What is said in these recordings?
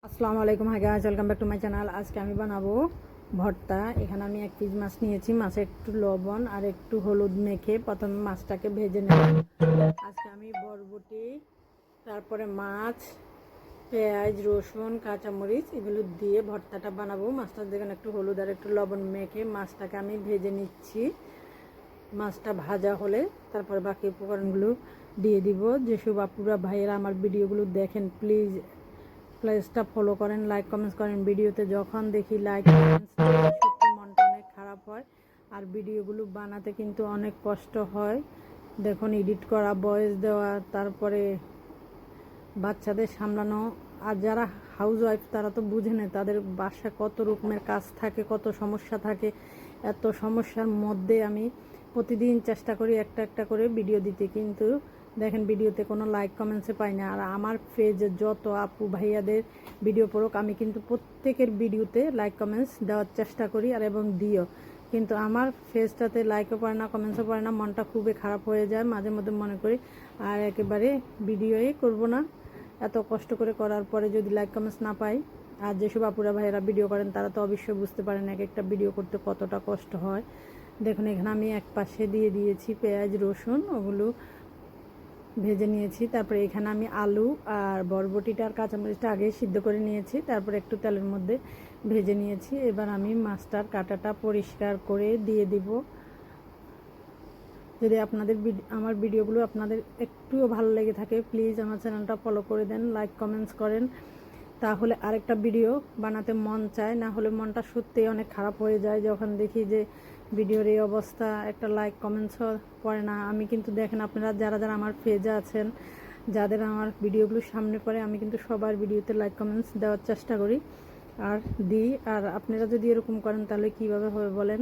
আসসালামু আলাইকুম, hi guys, welcome back to my channel. আজকে আমি বানাবো ভর্তা। এখানে আমি 1 পিস মাছ নিয়েছি। মাছে একটু লবণ আর একটু হলুদ মেখে প্রথমে মাছটাকে ভেজে নেব। আজকে আমি বরবটি, তারপরে মাছ, পেঁয়াজ, রসুন, কাঁচামরিচ এগুলো দিয়ে ভর্তাটা বানাবো। মাছটা দেখেন একটু হলুদ আর একটু লবণ মেখে মাছটাকে আমি ভেজে নিচ্ছি। মাছটা ভাজা হলে তারপরে বাকি উপকরণগুলো দিয়ে দিব। যেসব আপুরা ভাইয়েরা আমার ভিডিওগুলো দেখেন, প্লিজ প্লেসটা ফলো করেন, লাইক কমেন্টস করেন। ভিডিওতে যখন দেখি লাইক কমেন্টস, সত্যি মনটা অনেক খারাপ হয়। আর ভিডিওগুলো বানাতে কিন্তু অনেক কষ্ট হয়। দেখুন, এডিট করা, ভয়েস দেওয়া, তারপরে বাচ্চাদের সামলানো। আর যারা হাউস ওয়াইফ তারা তো বুঝে নেয় তাদের বাসায় কত রকমের কাজ থাকে, কত সমস্যা থাকে। এত সমস্যার মধ্যে আমি প্রতিদিন চেষ্টা করি একটা একটা করে ভিডিও দিতে, কিন্তু দেখেন ভিডিওতে কোনো লাইক কমেন্টসে পাই না। আর আমার পেজে যত আপু ভাইয়াদের ভিডিও পড়ুক, আমি কিন্তু প্রত্যেকের ভিডিওতে লাইক কমেন্টস দেওয়ার চেষ্টা করি আর এবং দিও, কিন্তু আমার ফেসটাতে লাইকও পড়ে না, কমেন্টসও পড়ে না। মনটা খুবই খারাপ হয়ে যায়, মাঝে মধ্যে মনে করি আর একেবারে ভিডিওই করব না। এত কষ্ট করে করার পরে যদি লাইক কমেন্টস না পাই। আর যেসব আপুরা ভাইয়েরা ভিডিও করেন তারা তো অবশ্যই বুঝতে পারেন এক একটা ভিডিও করতে কতটা কষ্ট হয়। দেখুন, এখানে আমি এক পাশে দিয়ে দিয়েছি পেঁয়াজ রসুন, ওগুলো ভেজে নিয়েছি। তারপরে এখানে আমি আলু আর বরবটিটা আর কাঁচামরিচটা আগে সিদ্ধ করে নিয়েছি, তারপরে একটু তেলের মধ্যে ভেজে নিয়েছি। এবার আমি মাছটার কাঁটাটা পরিষ্কার করে দিয়ে দিব। যদি আপনাদের আমার ভিডিওগুলো আপনাদের একটুও ভালো লেগে থাকে, প্লিজ আমার চ্যানেলটা ফলো করে দেন, লাইক কমেন্টস করেন, তাহলে আরেকটা ভিডিও বানাতে মন চায়। না হলে মনটা সত্যিই অনেক খারাপ হয়ে যায় যখন দেখি যে ভিডিওর এই অবস্থা, একটা লাইক কমেন্টসও পড়ে না। আমি কিন্তু দেখেন, আপনারা যারা যারা আমার পেজে আছেন, যাদের আমার ভিডিওগুলো সামনে পড়ে, আমি কিন্তু সবার ভিডিওতে লাইক কমেন্টস দেওয়ার চেষ্টা করি আর দিই। আর আপনারা যদি এরকম করেন তাহলে কীভাবে হবে বলেন?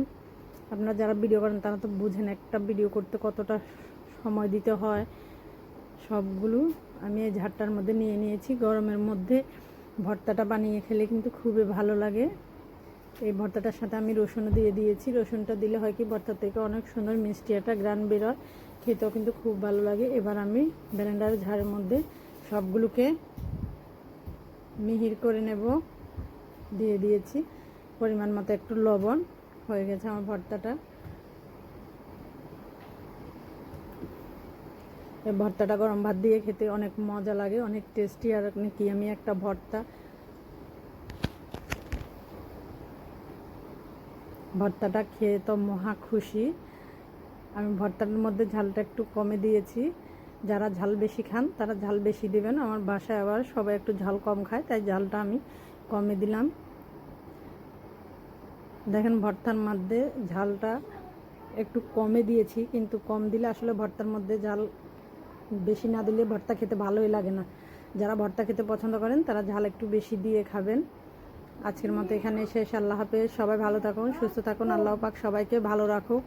আপনারা যারা ভিডিও করেন তারা তো বুঝেন একটা ভিডিও করতে কতটা সময় দিতে হয়। সবগুলো আমি এই ঝাড়টার মধ্যে নিয়ে নিয়েছি। গরমের মধ্যে ভর্তাটা বানিয়ে খেলে কিন্তু খুবই ভালো লাগে। এই ভর্তাটার সাথে আমি রসুনও দিয়ে দিয়েছি। রসুনটা দিলে হয় কি, ভর্তা থেকে অনেক সুন্দর মিষ্টি একটা গ্রান বেরোয়, খেতেও কিন্তু খুব ভালো লাগে। এবার আমি ব্লেন্ডারের ঝাড়ের মধ্যে সবগুলোকে মিহির করে নেব। দিয়ে দিয়েছি পরিমাণ মতো একটু লবণ। হয়ে গেছে আমার ভর্তাটা। এই ভর্তাটা গরম ভাত দিয়ে খেতে অনেক মজা লাগে, অনেক টেস্টি আর কি আমি একটা ভর্তাটা খেয়ে তো মহা খুশি। আমি ভর্তাটার মধ্যে ঝালটা একটু কমে দিয়েছি। যারা ঝাল বেশি খান তারা ঝাল বেশি দিবেন। আমার বাসায় আবার সবাই একটু ঝাল কম খায়, তাই ঝালটা আমি কমে দিলাম। দেখেন, ভর্তার মধ্যে ঝালটা একটু কমে দিয়েছি, কিন্তু কম দিলে আসলে ভর্তার মধ্যে ঝাল বেশি না দিলে ভর্তা খেতে ভালোই লাগে না। যারা ভর্তা খেতে পছন্দ করেন তারা ঝাল একটু বেশি দিয়ে খাবেন। আজকের মতো এখানে শেষ। আল্লাহ হাফেজ। সবাই ভালো থাকুন, সুস্থ থাকুন। আল্লাহ পাক সবাইকে ভালো রাখুক।